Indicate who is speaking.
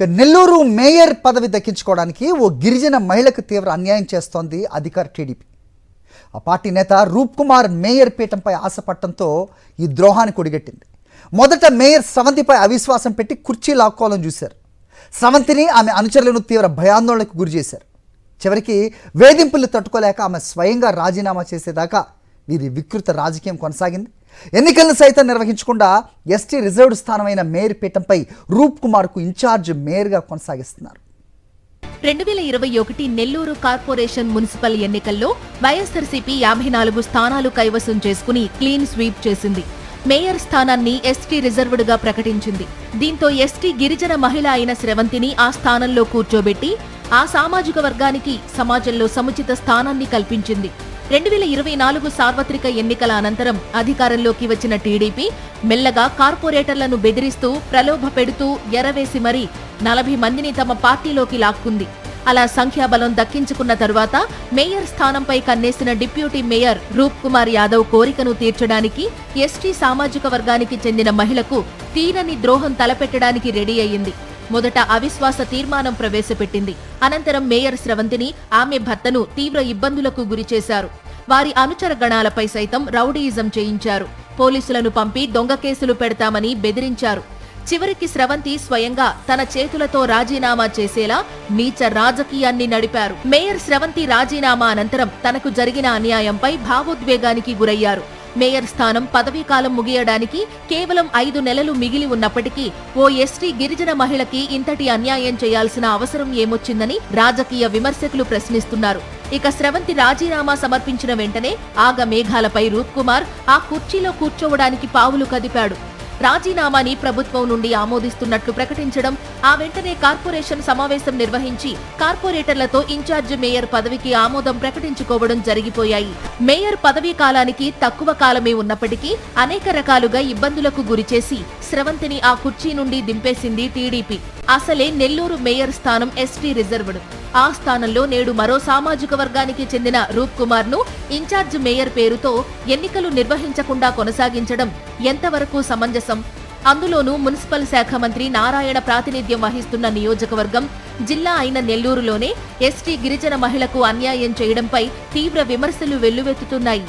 Speaker 1: Nellore mayor పదవి దక్కించుకోవడానికి ఓ గిరిజన మహిళకు తీవ్ర అన్యాయం చేస్తోంది అధికార టీడీపీ. ఆ పార్టీ నేత రూప్ కుమార్ మేయర్ పీఠంపై ఆశపడటంతో ఈ ద్రోహానికి ఒడిగట్టింది. మొదట మేయర్ స్రవంతిపై అవిశ్వాసం పెట్టి కుర్చీ లాక్కోవాలని చూశారు. స్రవంతిని ఆమె అనుచరులను తీవ్ర భయాందోళనకు గురి చేశారు. చివరికి వేధింపులు తట్టుకోలేక ఆమె స్వయంగా రాజీనామా చేసేదాకా వీరి వికృత రాజకీయం కొనసాగింది. ఎన్నికలను సైతం నిర్వహించకుండా ఎస్టీ రిజర్వ్డ్ స్థానమైన మేయర్ పీఠంపై రూప్ కుమార్కు ఇన్ఛార్జ్ మేయర్గా కొనసాగిస్తున్నారు.
Speaker 2: 2021 నెల్లూరు కార్పొరేషన్ మున్సిపల్ ఎన్నికల్లో వైఎస్ఆర్సీపీ 54 స్థానాలు కైవసం చేసుకుని క్లీన్ స్వీప్ చేసింది. మేయర్ స్థానాన్ని ఎస్టీ రిజర్వ్డ్ గా ప్రకటించింది. దీంతో ఎస్టీ గిరిజన మహిళ అయిన స్రవంతిని ఆ స్థానంలో కూర్చోబెట్టి ఆ సామాజిక వర్గానికి సమాజంలో సముచిత స్థానాన్ని కల్పించింది. 2024 సార్వత్రిక ఎన్నికల అనంతరం అధికారంలోకి వచ్చిన టీడీపీ మెల్లగా కార్పొరేటర్లను బెదిరిస్తూ ప్రలోభ పెడుతూ ఎరవేసి మరీ 40 మందిని తమ పార్టీలోకి లాక్కుంది. అలా సంఖ్యాబలం దక్కించుకున్న తరువాత మేయర్ స్థానంపై కన్నేసిన డిప్యూటీ మేయర్ రూప్ కుమార్ యాదవ్ కోరికను తీర్చడానికి ఎస్టీ సామాజిక వర్గానికి చెందిన మహిళకు తీరని ద్రోహం తలపెట్టడానికి రెడీ అయ్యింది. మొదట అవిశ్వాస తీర్మానం ప్రవేశపెట్టింది. అనంతరం మేయర్ స్రవంతిని, ఆమె భర్తను తీవ్ర ఇబ్బందులకు గురిచేశారు. వారి అనుచర గణాలపై సైతం రౌడీయిజం చేయించారు. పోలీసులను పంపి దొంగ కేసులు పెడతామని బెదిరించారు. చివరికి స్రవంతి స్వయంగా తన చేతులతో రాజీనామా చేసేలా నీచ రాజకీయాన్ని నడిపారు. మేయర్ స్రవంతి రాజీనామా అనంతరం తనకు జరిగిన అన్యాయంపై భావోద్వేగానికి గురయ్యారు. మేయర్ స్థానం పదవీకాలం ముగియడానికి కేవలం 5 నెలలు మిగిలి ఉన్నప్పటికీ ఓ ఎస్టీ గిరిజన మహిళకి ఇంతటి అన్యాయం చేయాల్సిన అవసరం ఏమొచ్చిందని రాజకీయ విమర్శకులు ప్రశ్నిస్తున్నారు. ఇక స్రవంతి రాజీనామా సమర్పించిన వెంటనే ఆగ మేఘాలపై రూప్ కుమార్ ఆ కుర్చీలో కూర్చోవడానికి పావులు కదిపాడు. రాజీనామాని ప్రభుత్వం నుండి ఆమోదిస్తున్నట్లు ప్రకటించడం, ఆ వెంటనే కార్పొరేషన్ సమావేశం నిర్వహించి కార్పొరేటర్లతో ఇన్ఛార్జ్ మేయర్ పదవికి ఆమోదం ప్రకటించుకోవడం జరిగిపోయాయి. మేయర్ పదవీ కాలానికి తక్కువ కాలమే ఉన్నప్పటికీ అనేక రకాలుగా ఇబ్బందులకు గురిచేసి స్రవంతిని ఆ కుర్చీ నుండి దింపేసింది టీడీపీ. అసలే నెల్లూరు మేయర్ స్థానం ఎస్టీ రిజర్వ్డ్. ఆ స్థానంలో నేడు మరో సామాజిక వర్గానికి చెందిన రూప్ కుమార్ ను ఇన్ఛార్జ్ మేయర్ పేరుతో ఎన్నికలు నిర్వహించకుండా కొనసాగించడం ఎంతవరకు సమంజసం? అందులోనూ మున్సిపల్ శాఖ మంత్రి నారాయణ ప్రాతినిధ్యం వహిస్తున్న నియోజకవర్గం, జిల్లా అయిన నెల్లూరులోనే ఎస్టీ గిరిజన మహిళకు అన్యాయం చేయడంపై తీవ్ర విమర్శలు వెల్లువెత్తుతున్నాయి.